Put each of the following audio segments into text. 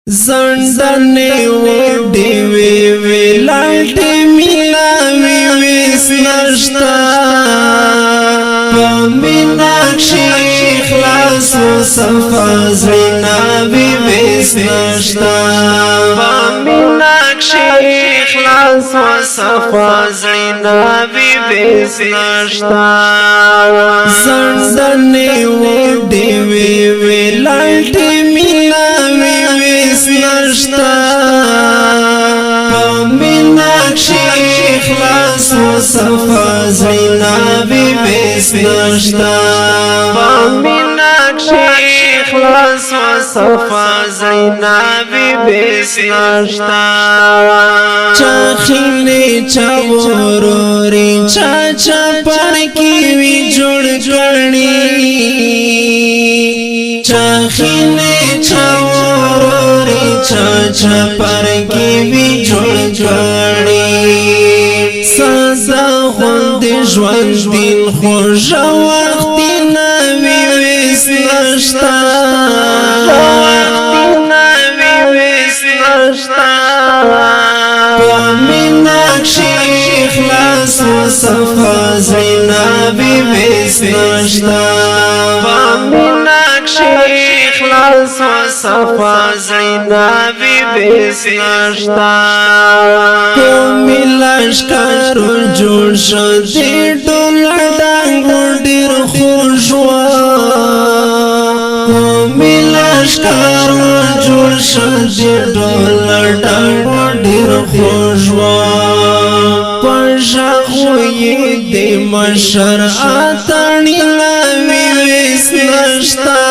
زندنې وډې وی لاټې ملاوي وس نشتا پمیناکشي خلاص صفا زینابي وس نشتا پمیناکشي خلاص صفا زینابي وس نشتا زندنې وډې وی لاټې ملاوي نشتا پمیناکشي خلاص صفا زینابي وس نشتا پمیناکشي خلاص صفا زینابي وس نشتا چاخینه چاوروري چاچا پر کی وی جوړ کړي چاخینه چاوروري چاچا پر کی وی جوړ کړي ساده خوند ژوند دین خوږ وخت نه وی وس نشتا پمیناکشي خلاص صفا زینابي وس نشتا پمیناکشي خلاص صفا زینابي وس نشتا کوملش کارو جوړ شو دې ټول ډنګ ډیر خوشوا کوملش کارو جوړ شو دې ټول ډنګ ډیر خوشوا پښخوي دې مشر اتانی لوي وس نشتا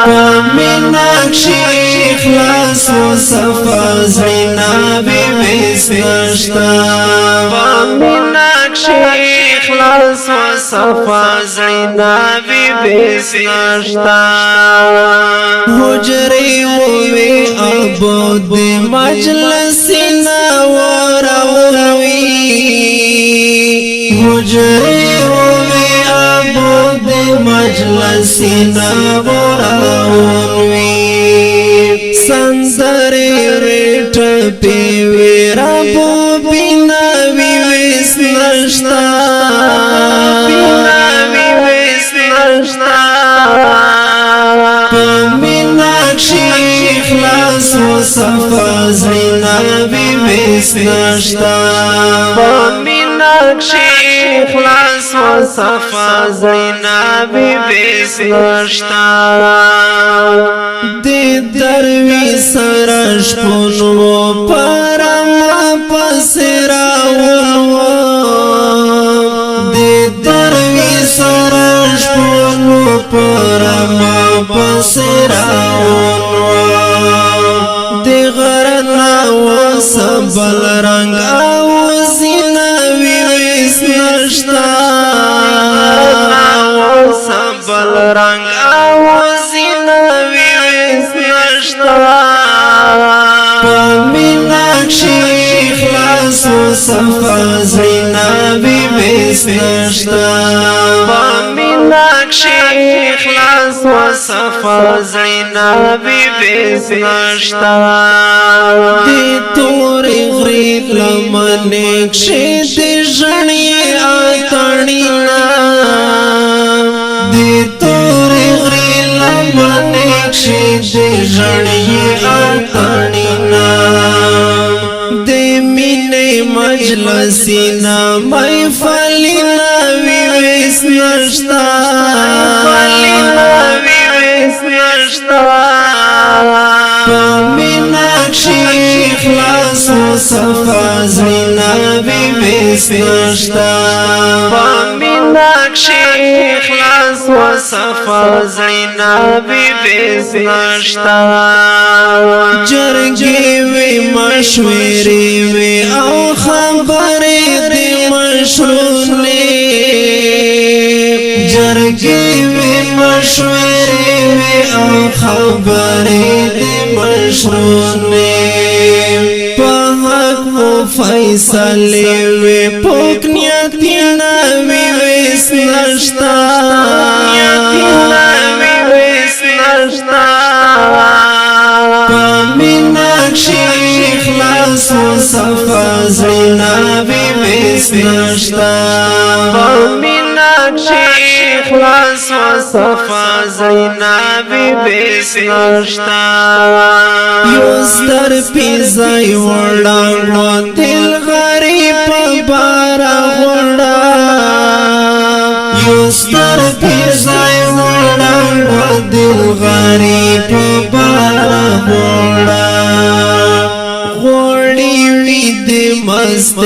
پمیناکشي خلاص صفا زینابي وس نشتا پمیناکشي خلاص صفا زینابي وس نشتا حجري وې ابود مجلس ناوروي حجري وې ابود مجلس ناوروي سندري رټ پی ویرا بو بنا وی وس نشتا پمیناکشي خلاص صفا زینابي وس نشتا پمیناکشي خلاص صفا زینابي وس نشتا دې دروي سرش پونو پرما پسراو دې دروي سرش پونو پرما پسراو دې غرنا وسبل رنگ او زینابي وس نشتا وسبل رنگ او زینابي وس نشتا پمیناکشي خلاص صفا زینابي وس نشتا پمیناکشي خلاص صفا زینابي وس نشتا دې تورې غریب لمنکشي دې ژړې اتړې نا دې تورې غریب لمنکشي دې ژړې اتړې نا دې مینې مجلسینا محفلنا وی وس نشتا پمیناکشي خلاص صفا زینابي وس نشتا پمیناکشي خلاص صفا زینابي وس نشتا جرګي وی مشورې وی او خبرې دې مشرونه جرګي وی مشورې وی او خبرې دې مشرونه په حق مو فیصله وی پوک نیت نه وی وس نشتا خلاص و صفا زینا بیس نشتا میناکشی خلاص و صفا زینا بیس نشتا یوستر پیزای وڑانگو دل غریب بارا غڑا یوستر پیزای وڑانگو دل غریب بارا غڑا غوڑی وید مست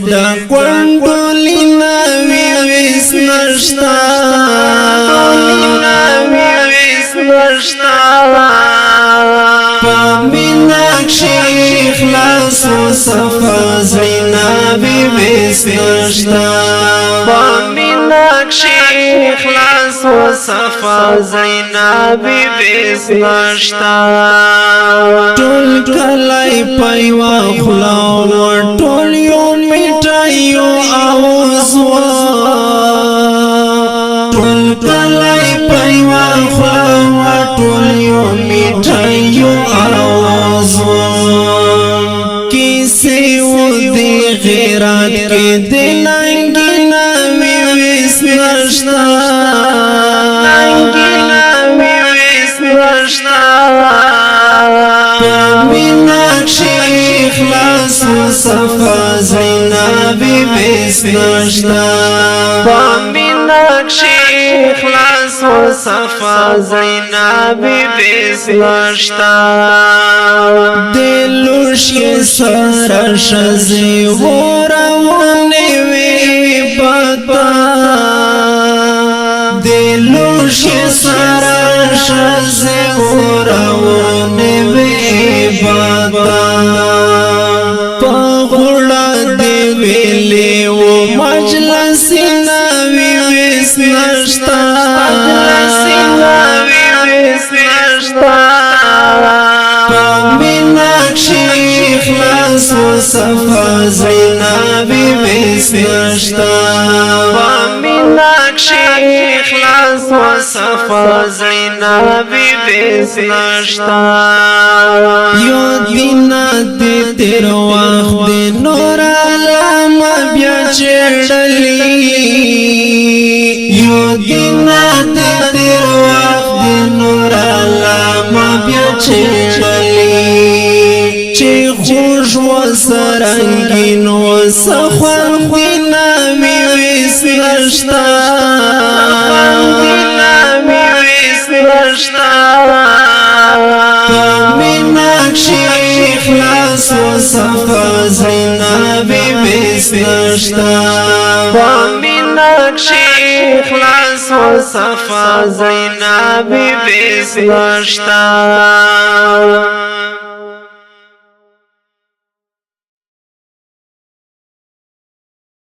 ڈاکوانڈولی ناوی ویس نشتا میناکشی خلاص و صفا زینا بیس نشتا میناکشی خلاص و صفا زینا بیس نشتا ټول کلای پایوا خلاو ټول یو میټایو आवाज ټول کلای پایوا خلاو ټول یو میټایو आवाज کیسه و دی غیرت کې دلنګینا ویس نشتا میناکشی خلاص و صفا زینا بیس نشتا میناکشی خلاص و صفا زینا بیس نشتا دلوشی سر شزی ورونی وی بطا دلوشی سر شزی ورونی وی بطا پغوڑا دی ویلی و مجلسی ناوی ویس نشتا میناکشی خلاص و صفا زینا بیس نشتا میناکشی خلاص و صفا زینا بیس نشتا یو دینا دی تیر وقت دی نور علام بیا چڑلی یو دینا دی تیر وقت دی نور علام بیا چڑلی چی خوش و سرنگین و سخوان دینا میویس نشتا میناکشی خلاص و صفا زینا بیس نشتا میناکشی خلاص و صفا زینا بیس نشتا